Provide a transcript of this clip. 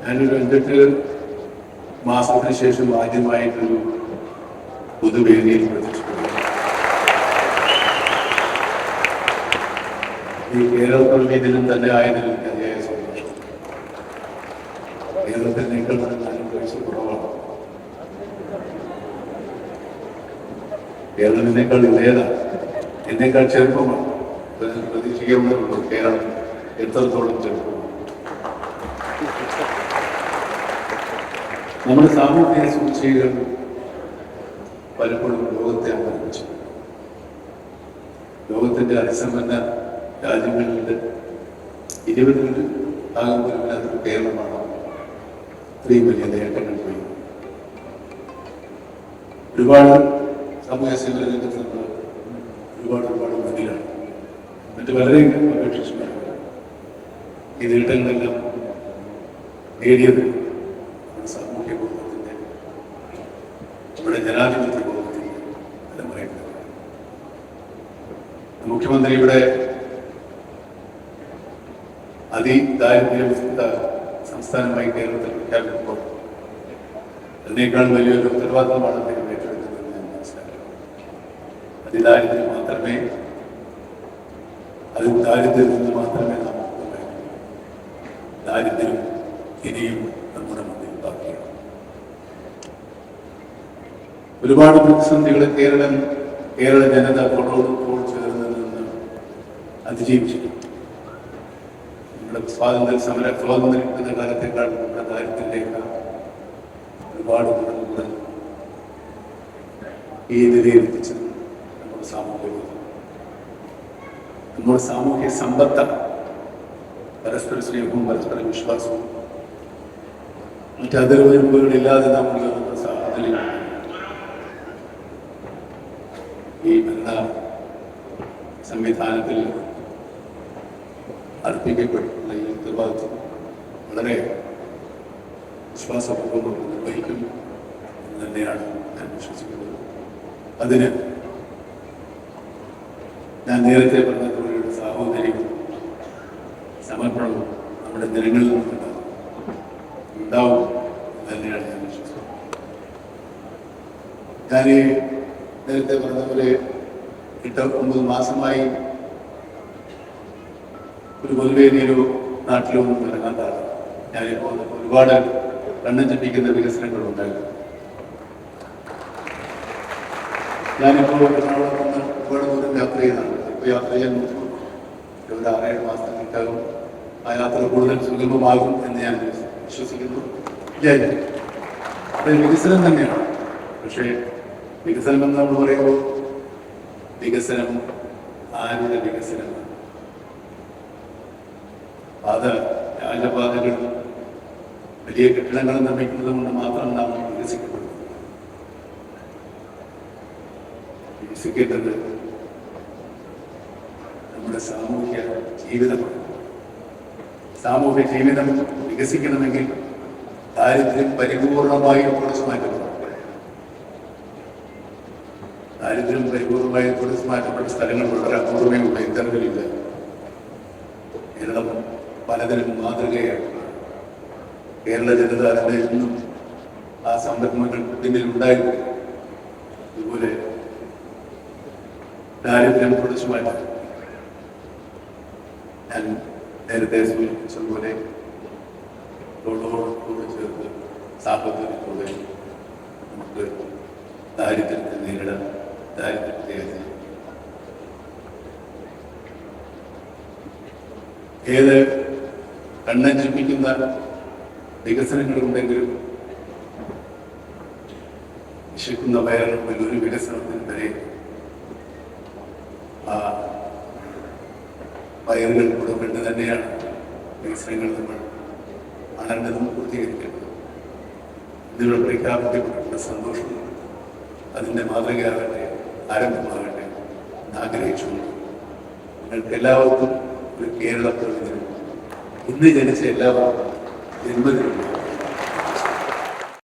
ഞാനൊരു 5-8 മാസത്തിന് ശേഷം ആദ്യമായിട്ടൊരു പൊതുവേദിയിൽ പ്രത്യക്ഷപ്പെട്ടു. ഈ കേരളത്തിലും തന്നെ ആയതിൽ അതിയായ സന്തോഷം. കേരളത്തിനേക്കാൾ 4 വയസ്സ് കുറവാണ്. കേരളം എന്നേക്കാൾ ഇളയതാണ്, എന്നേക്കാൾ ചെറുപ്പമാണ്. പ്രതീക്ഷിക്കാവുന്നതുള്ളൂ കേരളം എത്രത്തോളം ചെറുപ്പമാണ്. നമ്മുടെ സാമൂഹിക സൂചികകൾ പലപ്പോഴും ലോകത്തെ അമ്പരിപ്പിച്ചു. ലോകത്തിന്റെ അതിസമ്പന്ന രാജ്യങ്ങളിൽ 20 ഭാഗങ്ങളില്ലാത്ത കേരളമാണ് ഇത്രയും വലിയ നേട്ടങ്ങൾ പോയി. ഒരുപാട് സാമൂഹ്യ സേവന രംഗത്ത് നമ്മൾ ഒരുപാട് മുന്നിലാണ്. മറ്റ് പലരെയും അപേക്ഷിച്ചു ഈ നേട്ടങ്ങളെല്ലാം നേടിയത് സാമൂഹ്യ ബോധത്തിന്റെ, നമ്മുടെ ജനാധിപത്യ ബോധത്തിന്റെ തലമുറയാണ്. മുഖ്യമന്ത്രിയുടെ അതിദാരിദ്ര്യമുക്ത സംസ്ഥാനമായി കേരളത്തിൽ പ്രഖ്യാപിക്കുമ്പോൾ അതിനേക്കാൾ വലിയൊരു ഉത്തരവാദിത്തമാണ് അദ്ദേഹം ഏറ്റെടുക്കുന്നതെന്ന് ഞാൻ മനസ്സിലാക്കുന്നു. അതിദാരിദ്ര്യം മാത്രമേ, ദാരിദ്ര്യത്തിൽ നിന്ന് മാത്രമേ നാം ദാരിദ്ര്യം ഇനിയും നമ്മുടെ മുന്നിൽ ബാക്കിയാണ്. ഒരുപാട് പ്രതിസന്ധികളെ കേരള ജനത തോളോട് ചേർന്ന് നിന്ന് അതിജീവിച്ചിട്ടുണ്ട്. നമ്മുടെ സ്വാതന്ത്ര്യം കിട്ടുന്ന കാലത്തേക്കാൾ നമ്മുടെ ദാരിദ്ര്യത്തിലേക്ക് ഒരുപാട് കൂടുതൽ ഈ നിലയിലെത്തിച്ചത് നമ്മുടെ സാമൂഹ്യ സമ്പത്താണ്. പരസ്പര സ്നേഹവും പരസ്പര വിശ്വാസവും മറ്റതിർവരുമ്പുകളില്ലാതെ നമ്മൾ നമ്മുടെ സാഹചര്യം ഈ ഭരണ സംവിധാനത്തിൽ അർപ്പിക്കപ്പെട്ടിട്ടുള്ള ഈ ഉത്തരവാദിത്വം വളരെ വിശ്വാസപൂർവ്വം നിർവഹിക്കും എന്ന് തന്നെയാണ് ഞാൻ വിശ്വസിക്കുന്നത്. അതിന് ഞാൻ നേരത്തെ പറഞ്ഞതുപോലെയുള്ള സാഹോദര്യം, സമർപ്പണവും നമ്മുടെ ജനങ്ങളിൽ ഉണ്ടാവും തന്നെയാണ് ഞാൻ വിശ്വസിക്കുന്നത്. ഞാൻ നേരത്തെ പറഞ്ഞതുപോലെ 8-9 മാസമായി ഒരു പൊതുവേദിയൊരു നാട്ടിലൊന്നും ഇറങ്ങാത്താണ്. ഞാനിപ്പോൾ ഒരുപാട് കണ്ണഞ്ചിപ്പിക്കുന്ന വികസനങ്ങളുണ്ടായിരുന്നു. ഞാനിപ്പോൾ ഒരുപാട് ദൂരം യാത്ര ചെയ്യുന്നതാണ്. ഇപ്പോൾ യാത്ര ചെയ്യാൻ ഒരു 6-7 മാസങ്ങൾക്കകം ആ യാത്ര കൂടുതൽ സുഗമമാകും എന്ന് ഞാൻ വിശ്വസിക്കുന്നു. അത് വികസനം തന്നെയാണ്. പക്ഷേ വികസനം എന്ന് നമ്മൾ പറയുമ്പോൾ വികസനം ആരുടെ വികസനമാണ്? രാജപാതകൾ വലിയ കെട്ടിടങ്ങൾ നിർമ്മിക്കുന്നത് കൊണ്ട് മാത്രം നാം വികസിക്കപ്പെടുന്നു. വികസിക്കേണ്ടത് നമ്മുടെ സാമൂഹ്യ ജീവിതമാണ്. സാമൂഹ്യ ജീവിതം വികസിക്കണമെങ്കിൽ ദാരിദ്ര്യം പരിപൂർണമായി തുടച്ചു മാറ്റപ്പെടും. ദാരിദ്ര്യം പരിപൂർണമായി തുടച്ചു മാറ്റപ്പെട്ട സ്ഥലങ്ങൾ വളരെ അപൂർവമേ ഉള്ള ഇത്തരത്തിലില്ല. കേരളം പലതരം മാതൃകയാണ്. കേരള ജനത അതിൽ നിന്നും ആ സംരംഭങ്ങൾ പിന്നിൽ ഉണ്ടായിരുന്നു. അതുപോലെ ദാരിദ്ര്യം തുടച്ചു മാറ്റാൻ ഞാൻ നേരത്തെ സൂചിപ്പിച്ചതുപോലെ തോളോട് ചേർത്ത് സാഹോദര്യത്തോടെ നമുക്ക് ദാരിദ്ര്യത്തെ നേരിടാൻ, ദാരിദ്ര്യത്തെ ഏത് കണ്ണഞ്ചിപ്പിക്കുന്ന വികസനങ്ങളുണ്ടെങ്കിലും വിശക്കുന്ന വയറിനുള്ളിൽ ഒരു വികസനത്തിന് വരെ ആ വയറുകൾ കൂടെ തന്നെയാണ് വികസനങ്ങൾ നമ്മൾ ആനന്ദവും പൂർത്തീകരിക്കേണ്ടത്. ഇതിലൂടെ പ്രഖ്യാപിക്കപ്പെട്ടിട്ടുള്ള സന്തോഷം അതിൻ്റെ മാതൃകയാകട്ടെ, ആരംഭമാകട്ടെ എന്ന് ആഗ്രഹിച്ചുകൊണ്ട് നിങ്ങൾക്ക് എല്ലാവർക്കും ഒരു കേരള പ്രതിനിധി, ഇന്ന് ജനിച്ച എല്ലാവർക്കും ജന്മദിനം